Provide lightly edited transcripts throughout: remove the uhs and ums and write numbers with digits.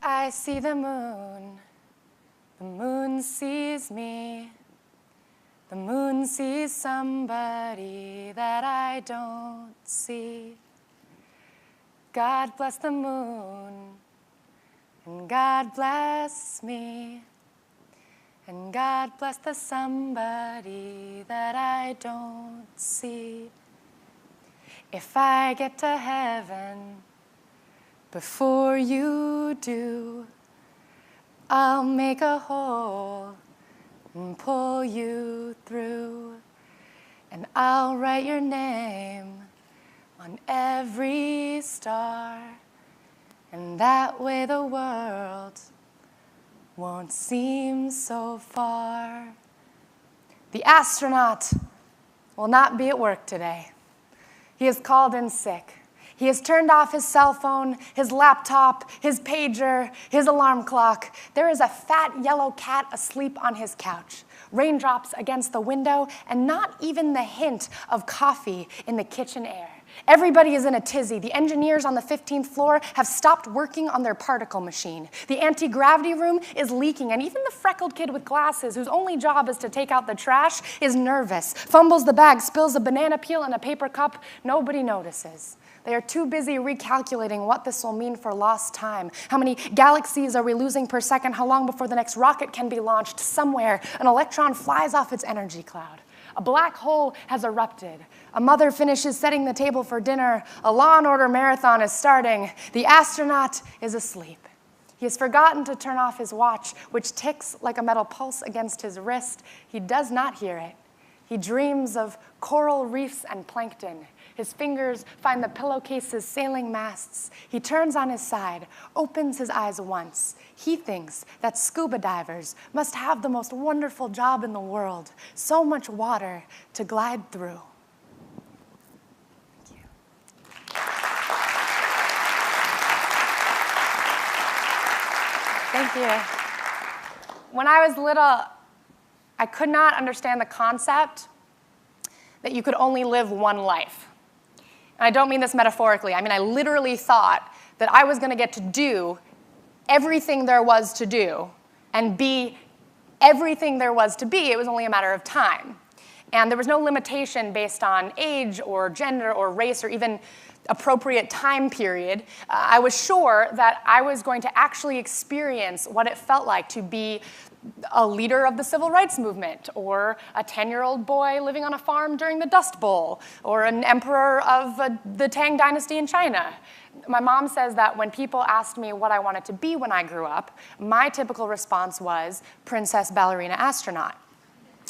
I see the moon sees me. The moon sees somebody that I don't see. God bless the moon, and God bless me, and God bless the somebody that I don't see. If I get to heaven before you do, I'll make a hole and pull you through, and I'll write your name on every star, and that way the world won't seem so far. The astronaut will not be at work today. He is called in sick. He has turned off his cell phone, his laptop, his pager, his alarm clock. There is a fat yellow cat asleep on his couch. Raindrops against the window, and not even the hint of coffee in the kitchen air. Everybody is in a tizzy. The engineers on the 15th floor have stopped working on their particle machine. The anti-gravity room is leaking, and even the freckled kid with glasses, whose only job is to take out the trash, is nervous, fumbles the bag, spills a banana peel in a paper cup. Nobody notices. They are too busy recalculating what this will mean for lost time. How many galaxies are we losing per second? How long before the next rocket can be launched? Somewhere, an electron flies off its energy cloud. A black hole has erupted. A mother finishes setting the table for dinner. A Law and Order marathon is starting. The astronaut is asleep. He has forgotten to turn off his watch, which ticks like a metal pulse against his wrist. He does not hear it. He dreams of coral reefs and plankton. His fingers find the pillowcase's sailing masts. He turns on his side, opens his eyes once. He thinks that scuba divers must have the most wonderful job in the world, so much water to glide through. Thank you. Thank you. When I was little, I could not understand the concept that you could only live one life. And I don't mean this metaphorically. I mean, I literally thought that I was going to get to do everything there was to do and be everything there was to be. It was only a matter of time. And there was no limitation based on age or gender or race or even appropriate time period. I was sure that I was going to actually experience what it felt like to be a leader of the civil rights movement, or a 10-year-old boy living on a farm during the Dust Bowl, or an emperor of the Tang dynasty in China. My mom says that when people asked me what I wanted to be when I grew up, my typical response was princess, ballerina, astronaut.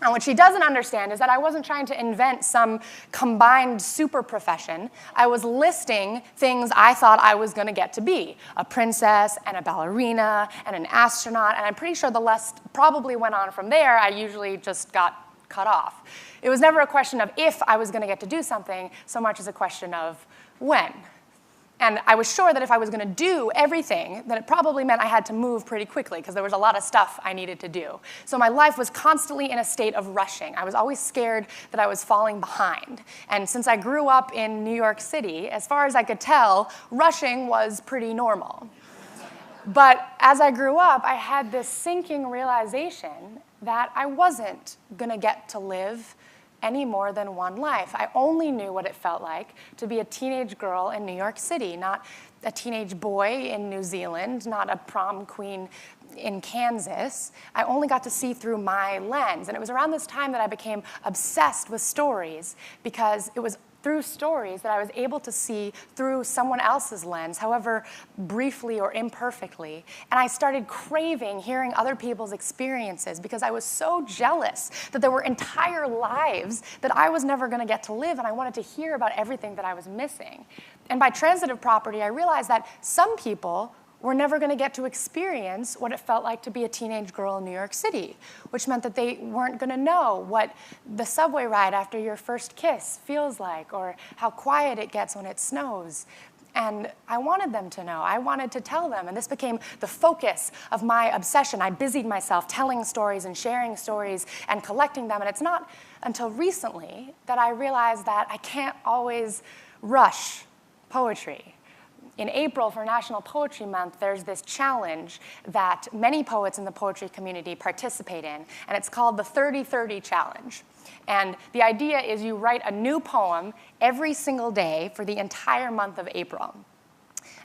And what she doesn't understand is that I wasn't trying to invent some combined super profession. I was listing things I thought I was going to get to be: a princess and a ballerina and an astronaut. And I'm pretty sure the list probably went on from there. I usually just got cut off. It was never a question of if I was going to get to do something so much as a question of when. And I was sure that if I was going to do everything, then it probably meant I had to move pretty quickly, because there was a lot of stuff I needed to do. So my life was constantly in a state of rushing. I was always scared that I was falling behind. And since I grew up in New York City, as far as I could tell, rushing was pretty normal. But as I grew up, I had this sinking realization that I wasn't going to get to live any more than one life. I only knew what it felt like to be a teenage girl in New York City, not a teenage boy in New Zealand, not a prom queen in Kansas. I only got to see through my lens. And it was around this time that I became obsessed with stories, because it was through stories that I was able to see through someone else's lens, however briefly or imperfectly. And I started craving hearing other people's experiences, because I was so jealous that there were entire lives that I was never going to get to live, and I wanted to hear about everything that I was missing. And by transitive property, I realized that some people were never going to get to experience what it felt like to be a teenage girl in New York City, which meant that they weren't going to know what the subway ride after your first kiss feels like, or how quiet it gets when it snows. And I wanted them to know. I wanted to tell them, and this became the focus of my obsession. I busied myself telling stories and sharing stories and collecting them, and it's not until recently that I realized that I can't always rush poetry. in April for National Poetry Month, there's this challenge that many poets in the poetry community participate in, and it's called the 30-30 Challenge. And the idea is you write a new poem every single day for the entire month of April.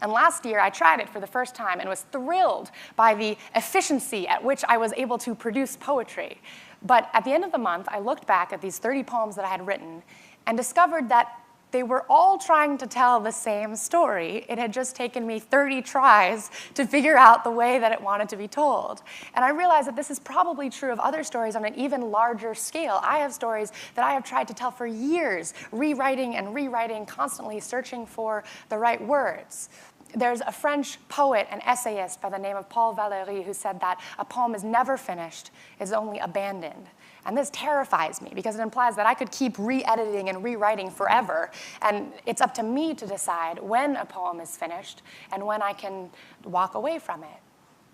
And last year, I tried it for the first time and was thrilled by the efficiency at which I was able to produce poetry. But at the end of the month, I looked back at these 30 poems that I had written and discovered that they were all trying to tell the same story. It had just taken me 30 tries to figure out the way that it wanted to be told. And I realized that this is probably true of other stories on an even larger scale. I have stories that I have tried to tell for years, rewriting and rewriting, constantly searching for the right words. There's a French poet and essayist by the name of Paul Valéry who said that a poem is never finished, it's only abandoned. And this terrifies me because it implies that I could keep re-editing and rewriting forever. And it's up to me to decide when a poem is finished and when I can walk away from it.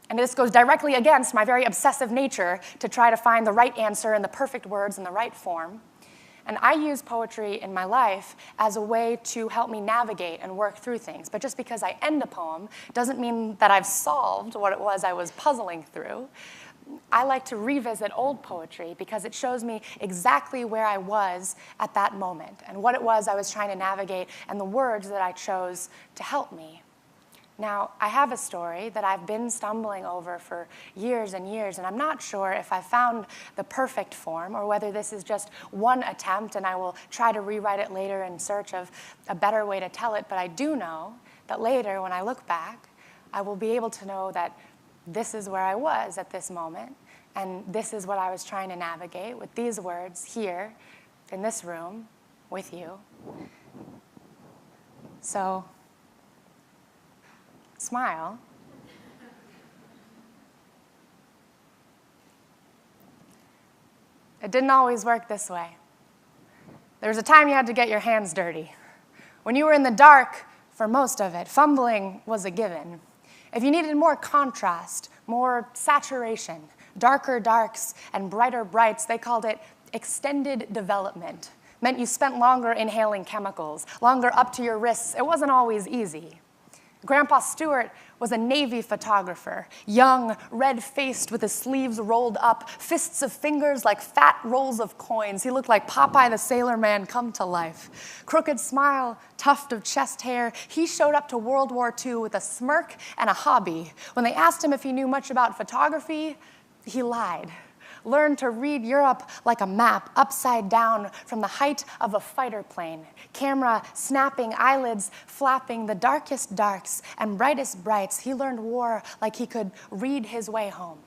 And this goes directly against my very obsessive nature to try to find the right answer and the perfect words in the right form. And I use poetry in my life as a way to help me navigate and work through things. But just because I end a poem doesn't mean that I've solved what it was I was puzzling through. I like to revisit old poetry because it shows me exactly where I was at that moment and what it was I was trying to navigate and the words that I chose to help me. Now, I have a story that I've been stumbling over for years and years, and I'm not sure if I found the perfect form or whether this is just one attempt and I will try to rewrite it later in search of a better way to tell it, but I do know that later when I look back, I will be able to know that this is where I was at this moment, and this is what I was trying to navigate with these words here in this room with you. So, smile. It didn't always work this way. There was a time you had to get your hands dirty. When you were in the dark, for most of it, fumbling was a given. If you needed more contrast, more saturation, darker darks and brighter brights, they called it extended development. Meant you spent longer inhaling chemicals, longer up to your wrists. It wasn't always easy. Grandpa Stewart was a Navy photographer, young, red-faced with his sleeves rolled up, fists of fingers like fat rolls of coins. He looked like Popeye the Sailor Man come to life. Crooked smile, tuft of chest hair. He showed up to World War II with a smirk and a hobby. When they asked him if he knew much about photography, he lied. Learned to read Europe like a map, upside down from the height of a fighter plane. Camera snapping, eyelids flapping, the darkest darks and brightest brights. He learned war like he could read his way home.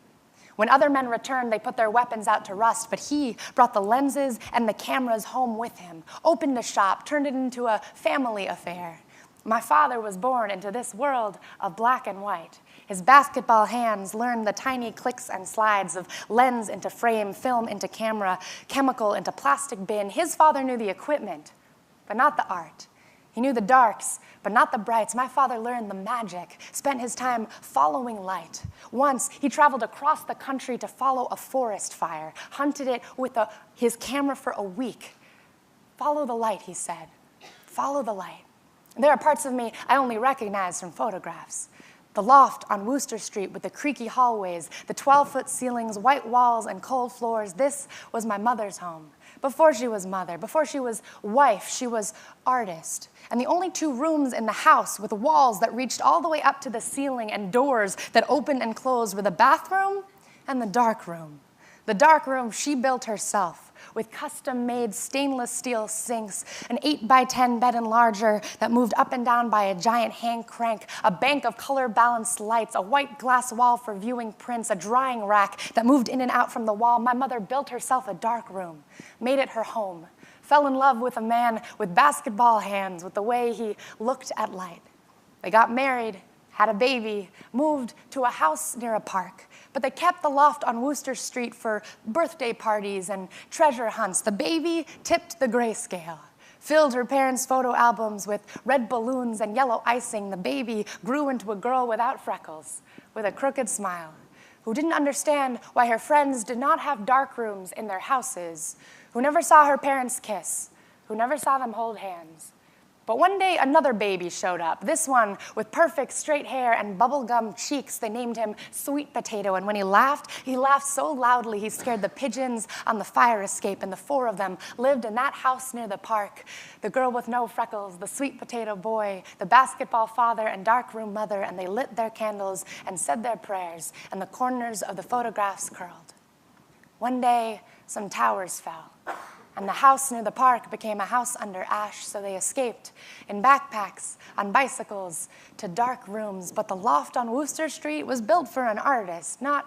When other men returned, they put their weapons out to rust, but he brought the lenses and the cameras home with him, opened a shop, turned it into a family affair. My father was born into this world of black and white. His basketball hands learned the tiny clicks and slides of lens into frame, film into camera, chemical into plastic bin. His father knew the equipment, but not the art. He knew the darks, but not the brights. My father learned the magic, spent his time following light. Once, he traveled across the country to follow a forest fire, hunted it with his camera for a week. Follow the light, he said. Follow the light. There are parts of me I only recognize from photographs. The loft on Wooster Street with the creaky hallways, the 12-foot ceilings, white walls, and cold floors. This was my mother's home. Before she was mother, before she was wife, she was artist. And the only two rooms in the house with walls that reached all the way up to the ceiling and doors that opened and closed were the bathroom and the dark room. The dark room she built herself, with custom-made stainless steel sinks, an 8x10 bed and larger that moved up and down by a giant hand crank, a bank of color-balanced lights, a white glass wall for viewing prints, a drying rack that moved in and out from the wall. My mother built herself a dark room, made it her home, fell in love with a man with basketball hands, with the way he looked at light. They got married, had a baby, moved to a house near a park. But they kept the loft on Wooster Street for birthday parties and treasure hunts. The baby tipped the grayscale, filled her parents' photo albums with red balloons and yellow icing. The baby grew into a girl without freckles, with a crooked smile, who didn't understand why her friends did not have dark rooms in their houses, who never saw her parents kiss, who never saw them hold hands. But one day, another baby showed up, this one with perfect straight hair and bubblegum cheeks. They named him Sweet Potato, and when he laughed so loudly he scared the pigeons on the fire escape, and the four of them lived in that house near the park. The girl with no freckles, the sweet potato boy, the basketball father and darkroom mother, and they lit their candles and said their prayers, and the corners of the photographs curled. One day, some towers fell, and the house near the park became a house under ash, so they escaped in backpacks, on bicycles, to dark rooms. But the loft on Wooster Street was built for an artist, not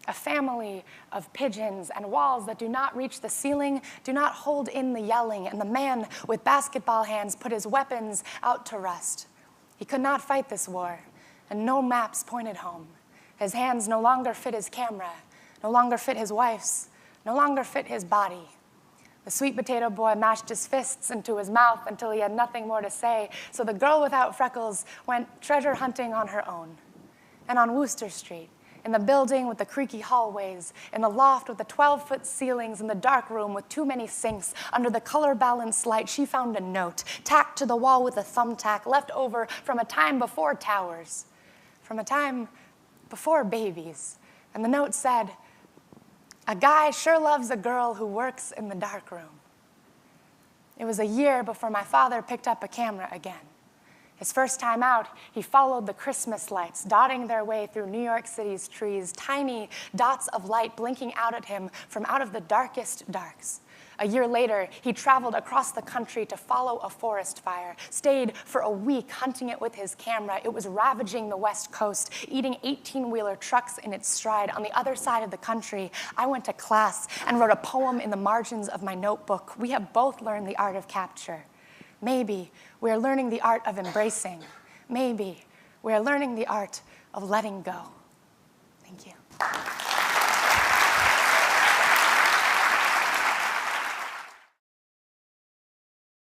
a family of pigeons, and walls that do not reach the ceiling do not hold in the yelling, and the man with basketball hands put his weapons out to rust. He could not fight this war, and no maps pointed home. His hands no longer fit his camera, no longer fit his wife's, no longer fit his body. The sweet potato boy mashed his fists into his mouth until he had nothing more to say, so the girl without freckles went treasure hunting on her own. And on Wooster Street, in the building with the creaky hallways, in the loft with the 12-foot ceilings, in the dark room with too many sinks, under the color-balanced light, she found a note, tacked to the wall with a thumbtack, left over from a time before towers, from a time before babies. And the note said, "A guy sure loves a girl who works in the dark room." It was a year before my father picked up a camera again. His first time out, he followed the Christmas lights, dotting their way through New York City's trees, tiny dots of light blinking out at him from out of the darkest darks. A year later, he traveled across the country to follow a forest fire, stayed for a week hunting it with his camera. It was ravaging the West Coast, eating 18-wheeler trucks in its stride. On the other side of the country, I went to class and wrote a poem in the margins of my notebook. We have both learned the art of capture. Maybe we are learning the art of embracing. Maybe we are learning the art of letting go. Thank you.